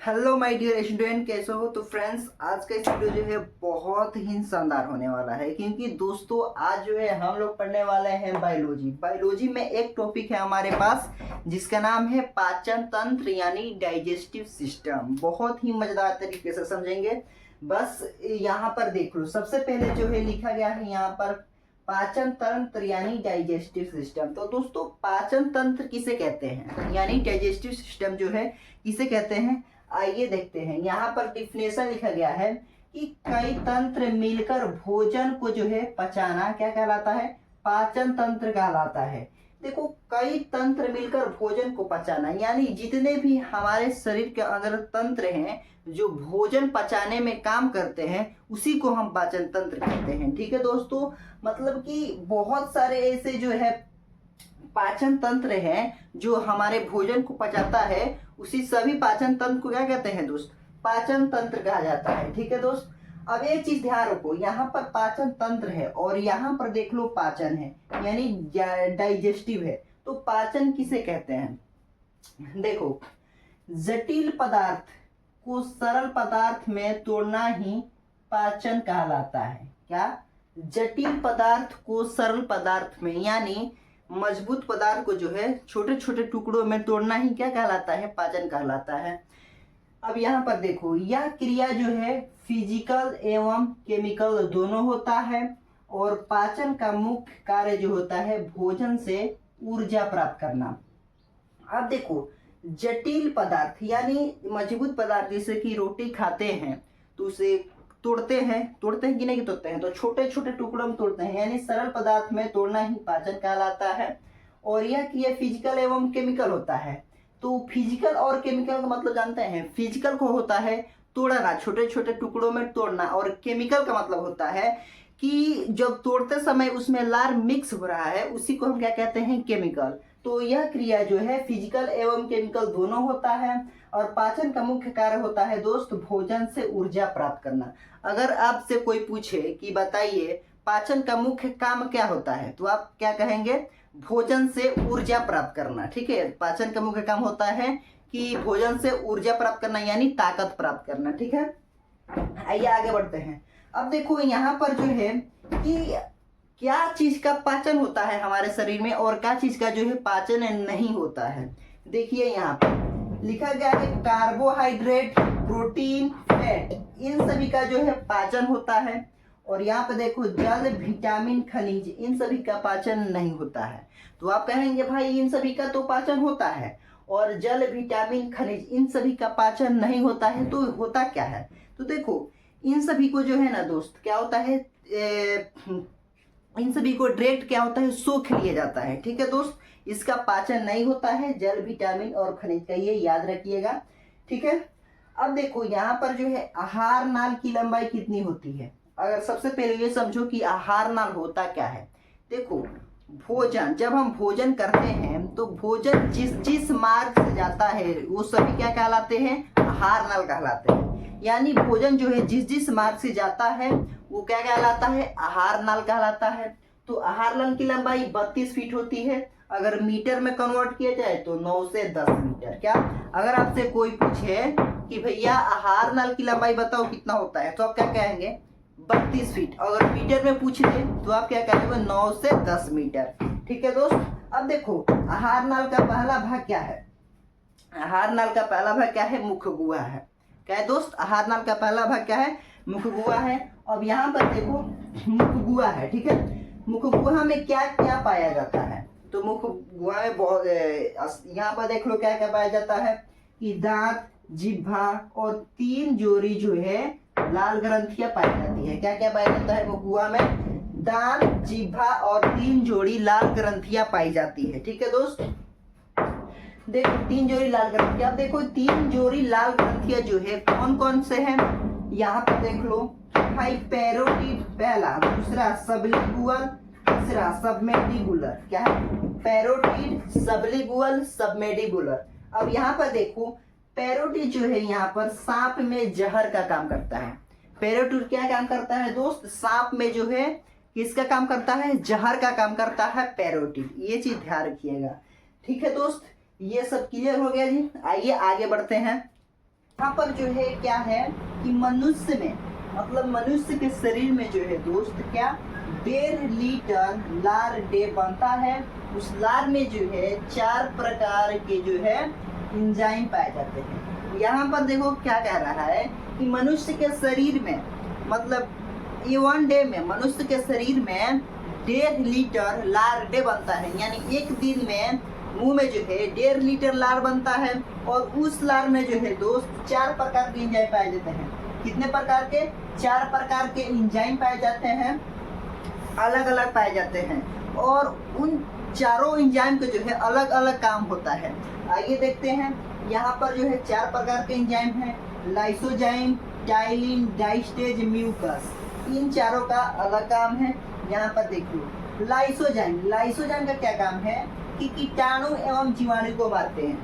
Hello my dear student, कैसे हो? तो फ्रेंड्स, आज का इस वीडियो जो है बहुत ही शानदार होने वाला है, क्योंकि दोस्तों आज जो है हम लोग पढ़ने वाले हैं बायोलॉजी। बायोलॉजी में एक टॉपिक है हमारे पास जिसका नाम है पाचन तंत्र यानी डाइजेस्टिव सिस्टम। बहुत ही मजेदार तरीके से समझेंगे। बस यहाँ पर देख लो, सबसे पहले जो है लिखा गया है यहाँ पर पाचन तंत्र यानी डाइजेस्टिव सिस्टम। तो दोस्तों, पाचन तंत्र किसे कहते हैं यानी डाइजेस्टिव सिस्टम जो है किसे कहते हैं, आइए देखते हैं। यहाँ पर डिफिनेशन लिखा गया है कि कई तंत्र मिलकर भोजन को जो है पचाना क्या कहलाता है, पाचन तंत्र कहलाता है। देखो, कई तंत्र मिलकर भोजन को पचाना यानी जितने भी हमारे शरीर के अंदर तंत्र हैं जो भोजन पचाने में काम करते हैं उसी को हम पाचन तंत्र कहते हैं। ठीक है दोस्तों, मतलब कि बहुत सारे ऐसे जो है पाचन तंत्र है जो हमारे भोजन को पचाता है, उसी सभी पाचन तंत्र को क्या कहते हैं दोस्त, पाचन तंत्र कहा जाता है। ठीक है दोस्त, अब एक चीज ध्यान रखो, यहाँ पर पाचन तंत्र है और यहाँ पर देख लो पाचन है यानी डाइजेस्टिव है। तो पाचन किसे कहते हैं? देखो, जटिल पदार्थ को सरल पदार्थ में तोड़ना ही पाचन कहलाता है। क्या? जटिल पदार्थ को सरल पदार्थ में यानी मजबूत पदार्थ को जो है छोटे छोटे टुकड़ों में तोड़ना ही क्या कहलाता है, पाचन कहलाता है। अब यहाँ पर देखो, यह क्रिया जो है फिजिकल एवं केमिकल दोनों होता है और पाचन का मुख्य कार्य जो होता है भोजन से ऊर्जा प्राप्त करना। अब देखो, जटिल पदार्थ यानी मजबूत पदार्थ जैसे कि रोटी खाते हैं तो उसे तोड़ते हैं कि नहीं तोड़ते हैं, तो छोटे छोटे टुकड़ों में तोड़ते हैं यानी सरल पदार्थ में तोड़ना ही पाचन कहलाता है। और यह क्रिया फिजिकल एवं केमिकल होता है। तो फिजिकल और केमिकल का मतलब जानते हैं? फिजिकल को होता है तोड़ना, छोटे छोटे टुकड़ों में तोड़ना, और केमिकल का मतलब होता है कि जब तोड़ते समय उसमें लार मिक्स हो रहा है, उसी को हम क्या कहते हैं, केमिकल। तो यह क्रिया जो है फिजिकल एवं केमिकल दोनों होता है और पाचन का मुख्य कार्य होता है दोस्त भोजन से ऊर्जा प्राप्त करना। अगर आपसे कोई पूछे कि बताइए पाचन का मुख्य काम क्या होता है, तो आप क्या कहेंगे? भोजन से ऊर्जा प्राप्त करना। ठीक है, पाचन का मुख्य काम होता है कि भोजन से ऊर्जा प्राप्त करना यानी ताकत प्राप्त करना। ठीक है, आइए आगे बढ़ते हैं। अब देखो, यहाँ पर जो है कि क्या चीज का पाचन होता है हमारे शरीर में और क्या चीज का जो है पाचन नहीं होता है। देखिए, यहाँ पर लिखा गया है कार्बोहाइड्रेट, प्रोटीन, फैट, इन सभी का जो है पाचन होता है। और यहाँ पे देखो, जल, विटामिन, खनिज, इन सभी का पाचन नहीं होता है। तो आप कहेंगे भाई इन सभी का तो पाचन होता है और जल, विटामिन, खनिज इन सभी का पाचन नहीं होता है, तो होता क्या है? तो देखो, इन सभी को जो है ना दोस्त क्या होता है, इन सभी को डायरेक्ट क्या होता है, सोख लिया जाता है। ठीक है दोस्त, इसका पाचन नहीं होता है, जल, विटामिन और खनिज का, ये याद रखिएगा। ठीक है, अब देखो यहाँ पर जो है आहार नाल की लंबाई कितनी होती है। अगर सबसे पहले ये समझो कि आहार नाल होता क्या है। देखो, भोजन, जब हम भोजन करते हैं तो भोजन जिस जिस मार्ग से जाता है वो सभी क्या कहलाते हैं, आहार नाल कहलाते हैं। यानी भोजन जो है जिस जिस मार्ग से जाता है वो क्या कहलाता है, आहार नाल कहलाता है। तो आहार नाल की लंबाई 32 फीट होती है। अगर मीटर में कन्वर्ट किया जाए तो 9 से 10 मीटर। क्या? अगर आपसे कोई पूछे कि भैया आहार नाल की लंबाई बताओ कितना होता है, तो आप क्या कहेंगे? 32 फीट। अगर मीटर में पूछ ले तो आप क्या कहेंगे? 9 से 10 मीटर। ठीक है दोस्त, अब देखो आहार नाल का पहला भाग क्या है? आहार नाल का पहला भाग क्या है? मुख गुहा है। क्या है दोस्त? आहार नाल का पहला भाग क्या है? मुख गुहा है। अब यहाँ पर देखो, मुख गुहा है। ठीक है, मुख गुहा में क्या क्या पाया जाता है? तो मुख गुहा में बहुत, यहाँ पर देख लो क्या क्या पाया जाता है कि दांत, जिह्वा और 3 जोड़ी जो है लाल ग्रंथियां पाई जाती है। क्या क्या पाया जाता है मुख गुहा में? दांत, जिह्वा और 3 जोड़ी लाल ग्रंथियां पाई जाती है। ठीक है दोस्त, देखो 3 जोड़ी लाल ग्रंथियां। अब देखो 3 जोड़ी लाल ग्रंथियां जो है कौन कौन से हैं, यहाँ पर देख लो भाई। पैरोटिड पहला, दूसरा सबलिंगुअल, तीसरा सबमेंडिबुलर। क्या है? Parotid, sublingual, submandibular. अब यहाँ पर देखो, पैरोटिड जो है यहाँ पर सांप में जहर का काम करता है। पैरोटिड क्या काम करता है दोस्त? सांप में जो है किसका काम करता है? जहर का काम करता है पैरोटिड। ये चीज ध्यान रखिएगा। ठीक है दोस्त, ये सब क्लियर हो गया जी। आइए आगे बढ़ते हैं। यहाँ पर जो है क्या है कि मनुष्य में मतलब मनुष्य के शरीर में जो है दोस्त क्या 1.5 लीटर लार डे बनता है। उस लार में जो है 4 प्रकार के जो है एंजाइम पाए जाते हैं। यहाँ पर देखो क्या कह रहा है कि मनुष्य के शरीर में मतलब ये 1 डे में मनुष्य के शरीर में 1.5 लीटर लार डे बनता है, यानी एक दिन में मुंह में जो है 1.5 लीटर लार बनता है। और उस लार में जो है दोस्त 4 प्रकार के एंजाइम पाए जाते हैं। कितने प्रकार के? 4 प्रकार के एंजाइम पाए जाते हैं, अलग अलग पाए जाते हैं। और उन चारों एंजाइम के जो है अलग अलग काम होता है। आइए देखते हैं। यहाँ पर जो है 4 प्रकार के एंजाइम हैं, लाइसोजाइम, टाइलिन, डाइस्टेज, म्यूकस। इन चारों का अलग काम है। यहाँ पर देखिए लाइसोजाइम का क्या काम है कि कीटाणु एवं जीवाणु को मारते हैं।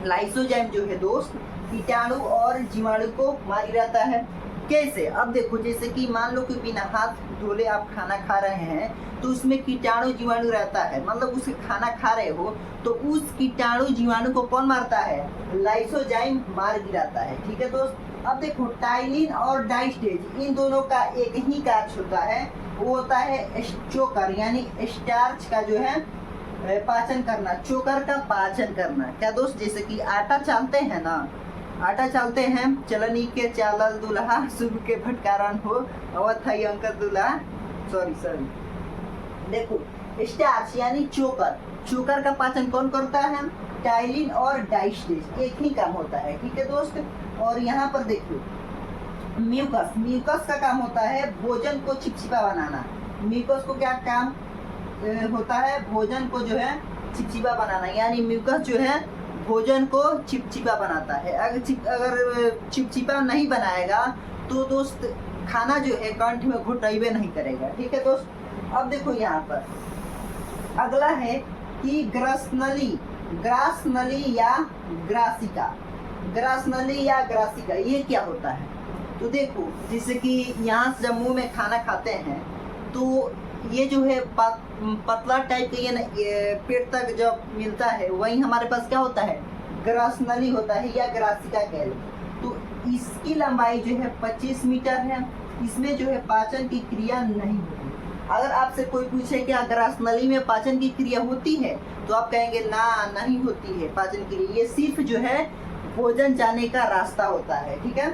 लाइसोजाइम जो है दोस्त कीटाणु और जीवाणु को मार गिराता है। कैसे? अब देखो, जैसे कि मान लो कि बिना हाथ धोले आप खाना खा रहे हैं तो उसमें कीटाणु जीवाणु रहता है, मतलब उसे खाना खा रहे हो तो उस कीटाणु जीवाणु को कौन मारता है? लाइसोजाइम मार गिराता है। ठीक है दोस्त। अब देखो टाइलिन और डाइस्टेज इन दोनों का एक ही कार्य होता है, वो होता है चोकर यानी स्टार्च का जो है पाचन करना, चोकर का पाचन करना। क्या दोस्त? जैसे कि आटा चालते हैं ना, आटा चालते हैं, चलनी के चालल दुल्हा शुभ के भटकारण हो अवध था अंकर दुल्हा। सॉरी देखो स्टार्च यानी चोकर का पाचन कौन करता है? टाइलिन और डाइस्टेज, एक ही काम होता है। ठीक है दोस्त। और यहाँ पर देखिए म्यूकस का काम होता है भोजन को चिपचिपा बनाना। म्यूकस को क्या काम होता है? भोजन को जो है चिपचिपा बनाना, यानी म्यूकस जो है भोजन को चिपचिपा बनाता है। अगर चिपचिपा नहीं बनाएगा तो दोस्त खाना जो है कंठ में घुटइबे नहीं करेगा। ठीक है दोस्त। अब देखो यहाँ पर अगला है कि ग्रासनली या ग्रासिका, ये क्या होता है? तो देखो जैसे कि यहाँ से जब मुंह में खाना खाते हैं तो ये जो है पतला टाइप का ये पेट तक जब मिलता है वहीं हमारे पास क्या होता है? ग्रासनली होता है या ग्रासिका कह लो। तो इसकी लंबाई जो है 25 मीटर है। इसमें जो है पाचन की क्रिया नहीं होती। अगर आपसे कोई पूछे कि ग्रासनली में पाचन की क्रिया होती है तो आप कहेंगे ना, नहीं होती है पाचन क्रिया, ये सिर्फ जो है भोजन जाने का रास्ता होता है। ठीक है।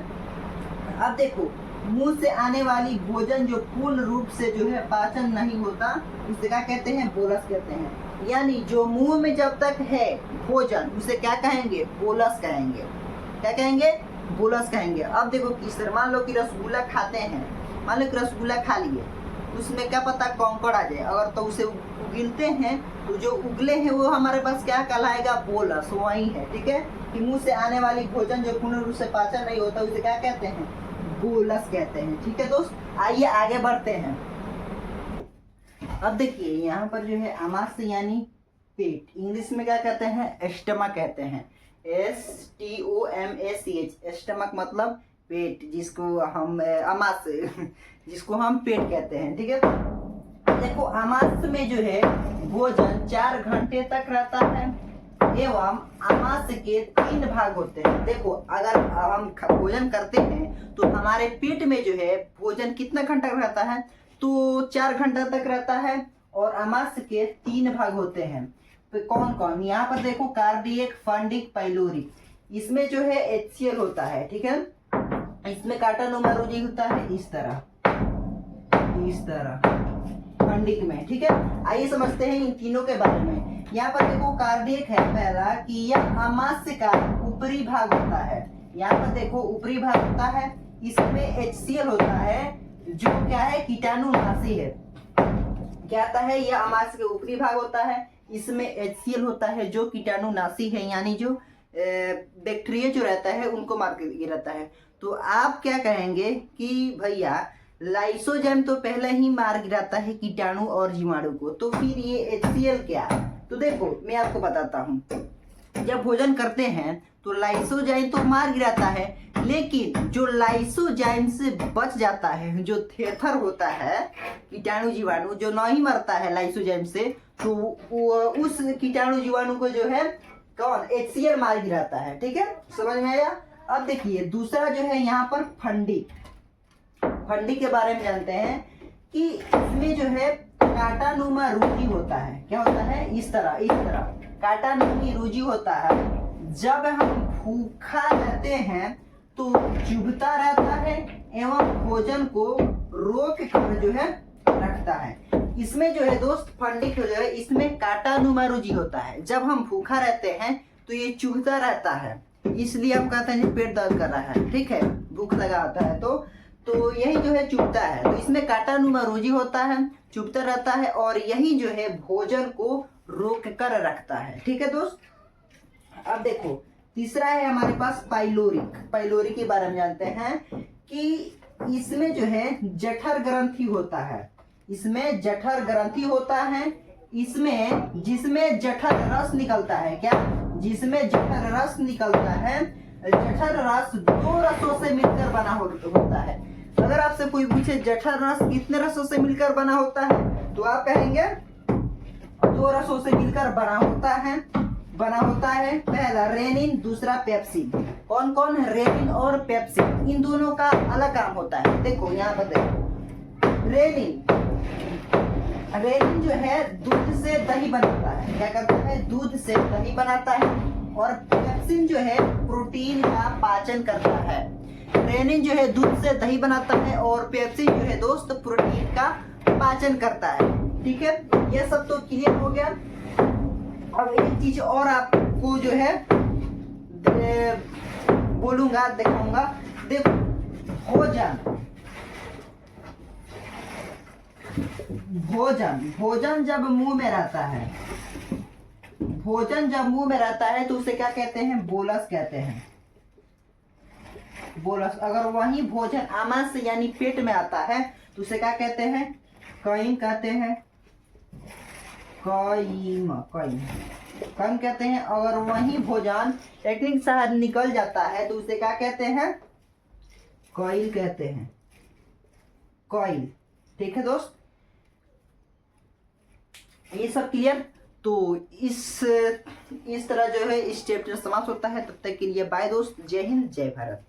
अब देखो मुंह से आने वाली भोजन जो पूर्ण रूप से जो है पाचन नहीं होता उसे क्या कहते हैं? बोलस कहते हैं। यानी जो मुंह में जब तक है भोजन उसे क्या कहेंगे? बोलस कहेंगे। क्या कहेंगे? बोलस कहेंगे। अब देखो किस तरह, मान लो कि रसगुल्ला खाते हैं, मान लो कि रसगुल्ला खा लिए, उसमें क्या पता कंकड़ आ जाए, अगर तो उसे उगलते हैं तो जो उगले हैं वो हमारे पास क्या कहलाएगा? बोलस। वही है। ठीक है कि मुंह से आने वाली भोजन जो पूर्ण रूप से पाचन नहीं होता उसे क्या कहते हैं? बोलस कहते हैं। ठीक है दोस्त। आइए आगे बढ़ते हैं। अब देखिए यहाँ पर जो है आमाशय यानी पेट, इंग्लिश में क्या कहते हैं? स्टमक कहते हैं। STOMACH, स्टमक मतलब पेट, जिसको हम आमाशय जिसको हम पेट कहते हैं। ठीक है। देखो आमाशय में जो है भोजन 4 घंटे तक रहता है एवं आमाशय के 3 भाग होते हैं। देखो अगर हम भोजन करते हैं तो हमारे पेट में जो है भोजन कितना घंटा रहता है? तो 4 घंटा तक रहता है। और आमाशय के 3 भाग होते हैं। तो कौन कौन? यहाँ पर देखो कार्डियक, फंडिक, पाइलोरिक। इसमें जो है HCl होता है। ठीक है। इसमें कार्टानोमेरोजी होता है इस तरह फंडिक में। ठीक है। आइए समझते हैं इन तीनों के बारे में। यहाँ पर देखो कार्डियक है पहला कि यह आमाशय का ऊपरी भाग होता है। यहाँ पर देखो ऊपरी भाग होता है, इसमें HCl होता है जो क्या है? कीटाणुनाशी है। क्या आता है? यह आमाशय के ऊपरी भाग होता है, इसमें HCl होता है जो कीटाणुनाशी है, यानी जो बैक्टीरिया जो रहता है उनको मार के गिराता है। तो आप क्या कहेंगे कि भैया लाइसोजाइम तो पहले ही मार गिराता है कीटाणु और जीवाणु को, तो फिर ये HCl क्या? तो देखो मैं आपको बताता हूँ। जब भोजन करते हैं तो लाइसोजाइम तो मार गिराता है, लेकिन जो लाइसोजाइम से बच जाता है, जो थेथर होता है कीटाणु जीवाणु जो नहीं मरता है लाइसोजाइम से, तो उस कीटाणु जीवाणु को जो है कौन? HCl मार गिराता है। ठीक है। समझ में आया? अब देखिए दूसरा जो है यहाँ पर फंडी। फंडी के बारे में जानते हैं कि इसमें जो है कांटानुमा रूजी होता है। क्या होता है? इस तरह कांटानुमा रूजी होता है। जब हम भूखा रहते हैं तो चुभता रहता है एवं भोजन को रोक कर जो है रखता है। इसमें जो है दोस्त फंडी जो है इसमें कांटानुमा रूजी होता है। जब हम भूखा रहते हैं तो ये चुभता रहता है, इसलिए हम कहते हैं पेट दर्द कर रहा है, ठीक है, भूख लगा होता है तो यही जो है चुभता है। तो इसमें कांटानुमा रूजी होता है, चुभता रहता है और यही जो है भोजन को रोक कर रखता है। ठीक है दोस्त। अब देखो तीसरा है हमारे पास पाइलोरिक। पाइलोरिक के बारे में जानते हैं कि इसमें जो है जठर ग्रंथि होता है। इसमें जठर ग्रंथि होता है, इसमें जिसमें जठर रस निकलता है। क्या? जिसमें जठर रस निकलता है। जठर रस 2 रसों से मिलकर बना होता है। अगर आपसे कोई पूछे जठर रस कितने रसों से मिलकर बना होता है तो आप कहेंगे 2 रसों से मिलकर बना होता है। पहला रेनिन, दूसरा पेप्सिन। कौन कौन? रेनिन और पेप्सिन, इन दोनों का अलग काम होता है। देखो यहाँ पर देखो, रेनिन जो है दूध से दही बनाता है। क्या करता है? दूध से दही बनाता है। और पेप्सिन जो है प्रोटीन का पाचन करता है। रेनिन जो है दूध से दही बनाता है और पेप्सिन जो है दोस्त प्रोटीन का पाचन करता है। ठीक है, ये सब तो क्लियर हो गया। अब एक चीज और आपको जो है बोलूंगा, दिखाऊंगा। देखो भोजन जब मुंह में रहता है, भोजन जब मुंह में रहता है तो उसे क्या कहते हैं? बोलस कहते हैं। बोलस। अगर वही भोजन आमाशय यानी पेट में आता है तो उसे क्या कहते हैं? कईम कहते हैं। कईम कहते हैं। अगर वही भोजन टेक्निक से निकल जाता है तो उसे क्या कहते हैं? कईल कहते हैं। कईल। ठीक है दोस्त, ये सब क्लियर। तो इस तरह जो है इस चैप्टर समाप्त होता है। तब तक के लिए बाय दोस्त। जय हिंद, जय भारत।